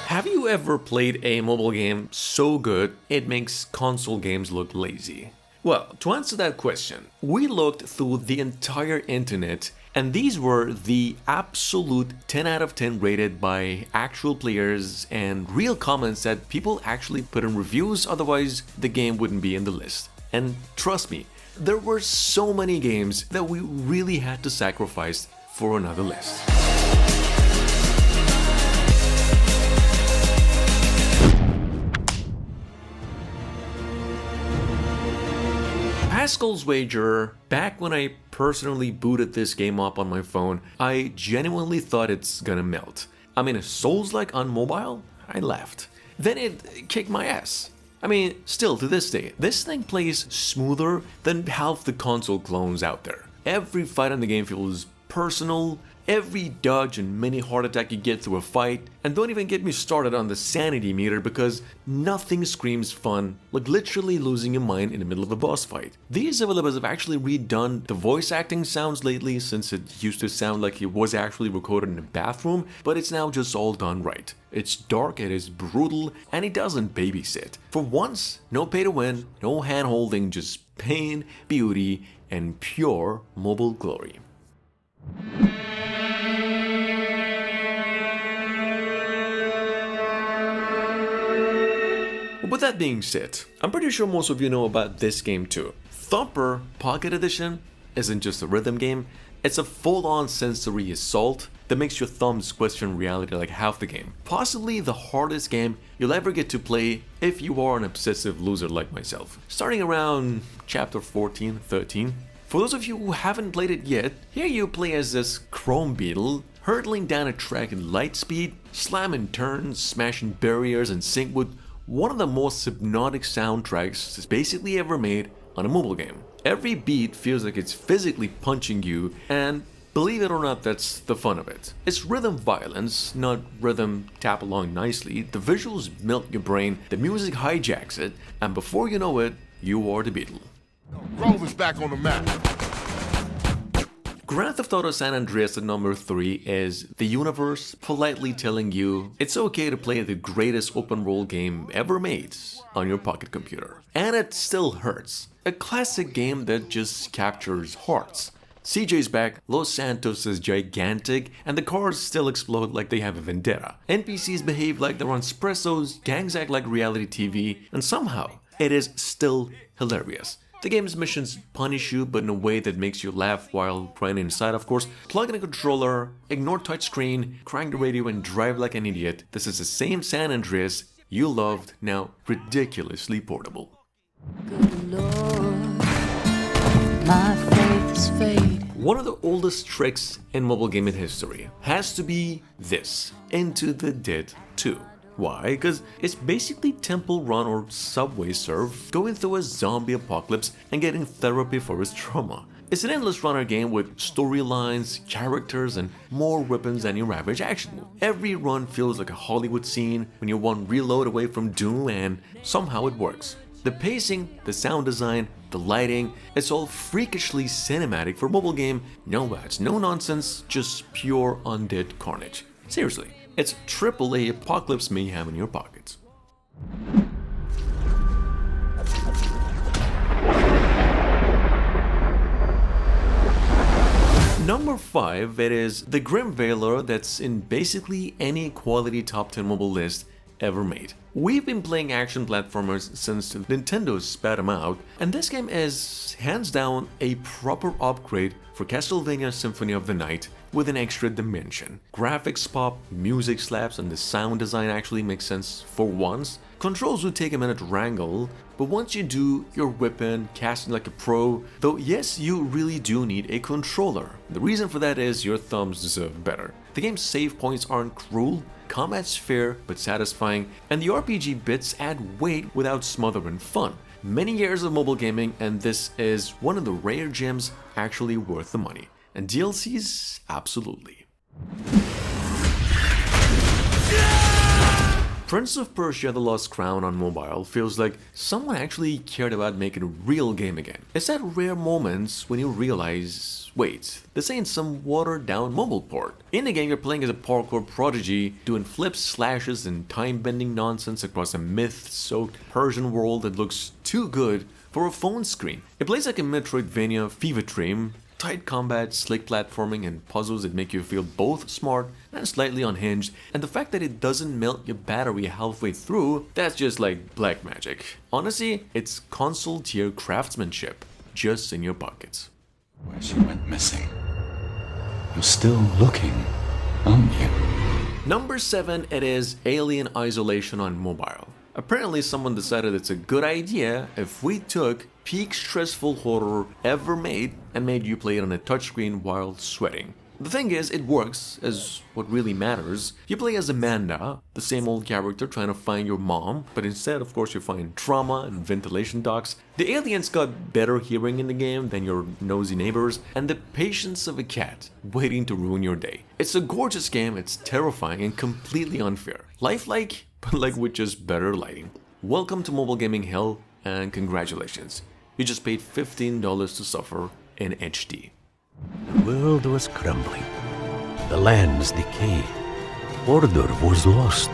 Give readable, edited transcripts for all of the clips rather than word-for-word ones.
Have you ever played a mobile game so good it makes console games look lazy? Well, to answer that question, we looked through the entire internet, and these were the absolute 10 out of 10 rated by actual players and real comments that people actually put in reviews, otherwise the game wouldn't be in the list. And trust me, there were so many games that we really had to sacrifice for another list. Pascal's wager, back when I personally booted this game up on my phone, I genuinely thought it's gonna melt. I mean, Souls-like on mobile? I laughed. Then it kicked my ass. I mean, still to this day, this thing plays smoother than half the console clones out there. Every fight in the game feels personal, every dodge and mini heart attack you get through a fight, and don't even get me started on the sanity meter because nothing screams fun like literally losing your mind in the middle of a boss fight. These developers have actually redone the voice acting sounds lately, since it used to sound like it was actually recorded in a bathroom, but it's now just all done right. It's dark, it is brutal, and it doesn't babysit. For once, no pay to win, no hand holding, just pain, beauty, and pure mobile glory. With that being said, I'm pretty sure most of you know about this game too. Thumper Pocket Edition isn't just a rhythm game, it's a full-on sensory assault that makes your thumbs question reality like half the game. Possibly the hardest game you'll ever get to play if you are an obsessive loser like myself. Starting around chapter 14, 13. For those of you who haven't played it yet, here you play as this chrome beetle, hurtling down a track in light speed, slamming turns, smashing barriers, and sync with one of the most hypnotic soundtracks that's basically ever made on a mobile game. Every beat feels like it's physically punching you, and believe it or not, that's the fun of it. It's rhythm violence, not rhythm tap along nicely. The visuals melt your brain, the music hijacks it, and before you know it, you are the beetle. Grove is back on the map. Grand Theft Auto San Andreas at number 3 is the universe politely telling you it's okay to play the greatest open world game ever made on your pocket computer. And it still hurts. A classic game that just captures hearts. CJ's back, Los Santos is gigantic, and the cars still explode like they have a vendetta. NPCs behave like they're on espressos, gangs act like reality TV, and somehow it is still hilarious. The game's missions punish you, but in a way that makes you laugh while crying inside, of course. Plug in a controller, ignore touchscreen, crank the radio, and drive like an idiot. This is the same San Andreas you loved, now ridiculously portable. Good Lord, my faith is fading. One of the oldest tricks in mobile gaming history has to be this, Into the Dead 2. Why? Because it's basically Temple Run or Subway Surf going through a zombie apocalypse and getting therapy for his trauma. It's an endless runner game with storylines, characters, and more weapons than your average action move. Every run feels like a Hollywood scene when you're one reload away from doom, and somehow it works. The pacing, the sound design, the lighting, it's all freakishly cinematic for a mobile game. No ads, no nonsense, just pure undead carnage. Seriously. It's AAA apocalypse mayhem in your pockets. Number 5, it is the Grim Veiler that's in basically any quality top 10 mobile list ever made. We've been playing action platformers since Nintendo spat them out, and this game is hands down a proper upgrade for Castlevania Symphony of the Night with an extra dimension. Graphics pop, music slaps, and the sound design actually makes sense for once. Controls would take a minute to wrangle, but once you do, you're whipping, casting like a pro, though yes, you really do need a controller. The reason for that is your thumbs deserve better. The game's save points aren't cruel, combat's fair but satisfying, and the RPG bits add weight without smothering fun. Many years of mobile gaming, and this is one of the rare gems actually worth the money. And DLCs, absolutely. Prince of Persia: The Lost Crown on mobile feels like someone actually cared about making a real game again. It's that rare moments when you realize, wait, this ain't some watered down mobile port. In the game, you're playing as a parkour prodigy, doing flips, slashes, and time-bending nonsense across a myth-soaked Persian world that looks too good for a phone screen. It plays like a Metroidvania fever dream. Tight combat, slick platforming, and puzzles that make you feel both smart and slightly unhinged, and the fact that it doesn't melt your battery halfway through, that's just like black magic. Honestly, it's console tier craftsmanship, just in your pockets. Where she went missing. You're still looking, aren't you? Number 7, it is Alien Isolation on mobile. Apparently someone decided it's a good idea if we took peak stressful horror ever made and made you play it on a touchscreen while sweating. The thing is, it works as what really matters. You play as Amanda, the same old character trying to find your mom, but instead, of course, you find trauma and ventilation ducts. The aliens got better hearing in the game than your nosy neighbors, and the patience of a cat waiting to ruin your day. It's a gorgeous game, it's terrifying and completely unfair. Lifelike, but like with just better lighting. Welcome to mobile gaming hell, and congratulations. You just paid $15 to suffer in HD. The world was crumbling. The lands decayed. Order was lost.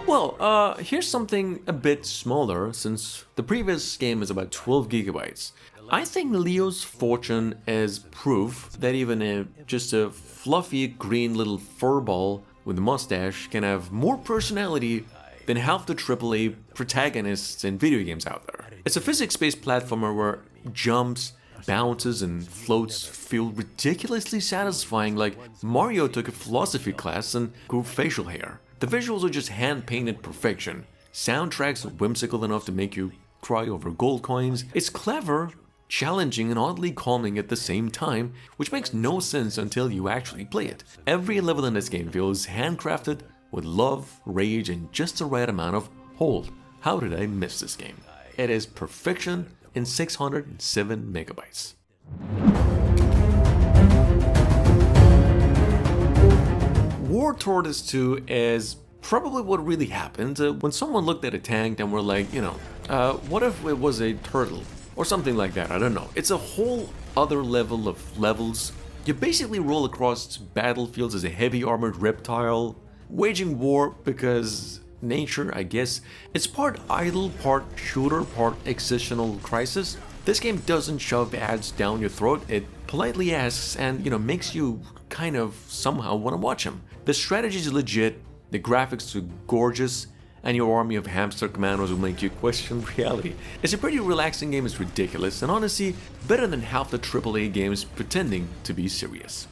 Well, here's something a bit smaller, since the previous game is about 12 gigabytes. I think Leo's Fortune is proof that even just a fluffy green little furball with a mustache can have more personality than half the AAA protagonists in video games out there. It's a physics-based platformer where jumps, bounces, and floats feel ridiculously satisfying, like Mario took a philosophy class and grew facial hair. The visuals are just hand-painted perfection. Soundtracks are whimsical enough to make you cry over gold coins. It's clever, challenging, and oddly calming at the same time, which makes no sense until you actually play it. Every level in this game feels handcrafted with love, rage, and just the right amount of hold. How did I miss this game? It is perfection in 607 megabytes. War Tortoise 2 is probably what really happened when someone looked at a tank and were like, what if it was a turtle? Or something like that, I don't know. It's a whole other level of levels. You basically roll across battlefields as a heavy armored reptile, waging war because nature, I guess. It's part idle, part shooter, part existential crisis. This game doesn't shove ads down your throat, it politely asks and, makes you kind of somehow want to watch them. The strategy is legit, the graphics are gorgeous, and your army of hamster commandos will make you question reality. It's a pretty relaxing game, it's ridiculous, and honestly, better than half the AAA games pretending to be serious.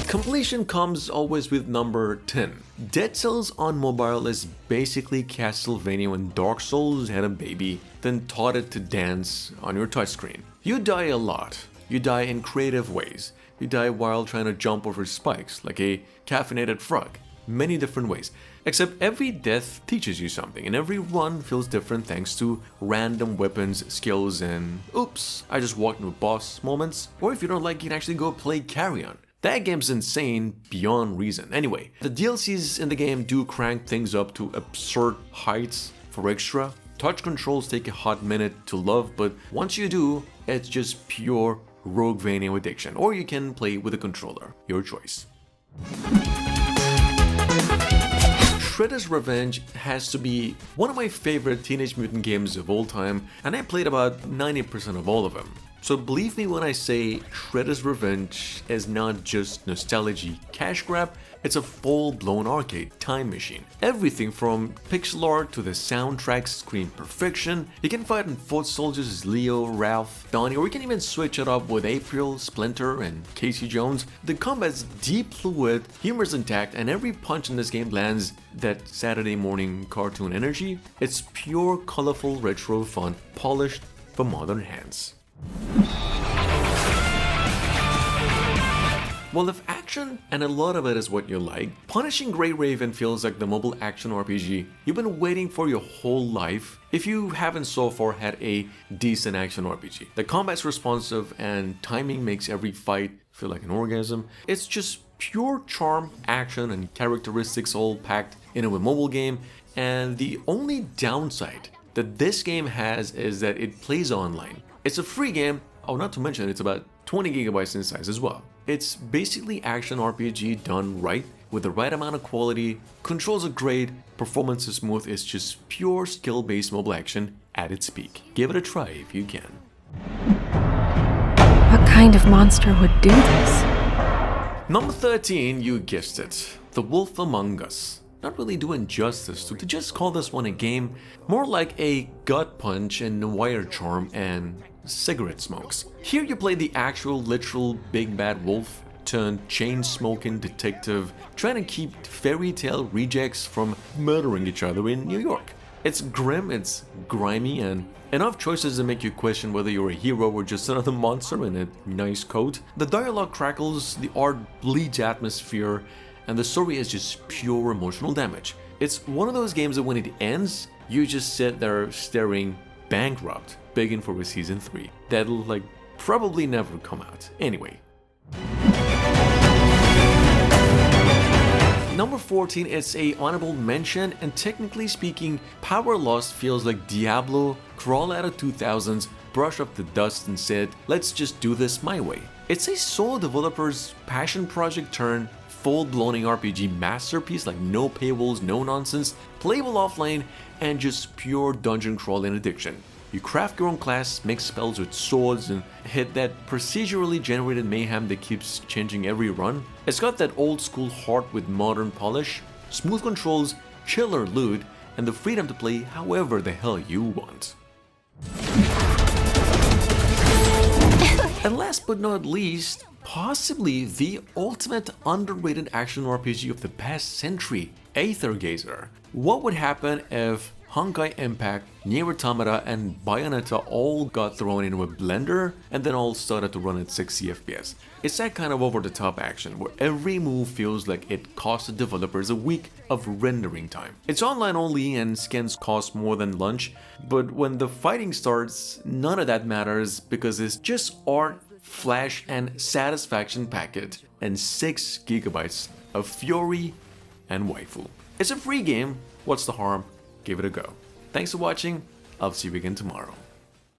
Completion comes always with number 10. Dead Cells on mobile is basically Castlevania when Dark Souls had a baby, then taught it to dance on your touchscreen. You die a lot. You die in creative ways. You die while trying to jump over spikes, like a caffeinated frog. Many different ways. Except every death teaches you something, and every run feels different thanks to random weapons, skills, and oops, I just walked into a boss moments. Or if you don't like, you can actually go play Carrion. That game's insane beyond reason. Anyway, the DLCs in the game do crank things up to absurd heights for extra. Touch controls take a hot minute to love, but once you do, it's just pure Roguevania addiction. Or you can play with a controller, your choice. Shredder's Revenge has to be one of my favorite Teenage Mutant games of all time, and I played about 90% of all of them. So believe me when I say Shredder's Revenge is not just nostalgia cash grab, it's a full-blown arcade time machine. Everything from pixel art to the soundtrack screen perfection. You can fight in foot soldiers as Leo, Ralph, Donnie, or you can even switch it up with April, Splinter, and Casey Jones. The combat's deep fluid, humor's intact, and every punch in this game lands that Saturday morning cartoon energy. It's pure, colorful, retro fun, polished for modern hands. Well, if action action, and a lot of it is what you like. Punishing Grey Raven feels like the mobile action RPG you've been waiting for your whole life if you haven't so far had a decent action RPG. The combat's responsive and timing makes every fight feel like an orgasm. It's just pure charm, action, and characteristics all packed into a mobile game, and the only downside that this game has is that it plays online. It's a free game, oh not to mention it's about 20 gigabytes in size as well. It's basically action RPG done right, with the right amount of quality, controls are great, performance is smooth, it's just pure skill-based mobile action at its peak. Give it a try if you can. What kind of monster would do this? Number 13, you guessed it, The Wolf Among Us. Not really doing justice to just call this one a game, more like a gut punch and wire charm and cigarette smokes. Here you play the actual literal big bad wolf turned chain-smoking detective trying to keep fairy tale rejects from murdering each other in New York. It's grim, it's grimy, and enough choices to make you question whether you're a hero or just another monster in a nice coat. The dialogue crackles, the art bleeds atmosphere, and the story is just pure emotional damage. It's one of those games that when it ends, you just sit there staring bankrupt, begging for a season 3. That'll probably never come out. Anyway. Number 14 is a honorable mention, and technically speaking, Power Lost feels like Diablo crawled out of 2000s, brushed up the dust and said, let's just do this my way. It's a solo developer's passion project turned full-blown RPG masterpiece, like no paywalls, no nonsense, playable offline, and just pure dungeon crawling addiction. You craft your own class, make spells with swords, and hit that procedurally generated mayhem that keeps changing every run. It's got that old school heart with modern polish, smooth controls, killer loot, and the freedom to play however the hell you want. And last but not least, possibly the ultimate underrated action RPG of the past century, Aether Gazer. What would happen if Honkai Impact, Nier Automata, and Bayonetta all got thrown into a blender and then all started to run at 60 FPS? It's that kind of over-the-top action where every move feels like it cost the developers a week of rendering time. It's online only and skins cost more than lunch, but when the fighting starts, none of that matters because it's just art, flash, and satisfaction packed, and 6 gigabytes of fury and waifu. It's a free game, what's the harm? Give it a go. Thanks for watching, I'll see you again tomorrow.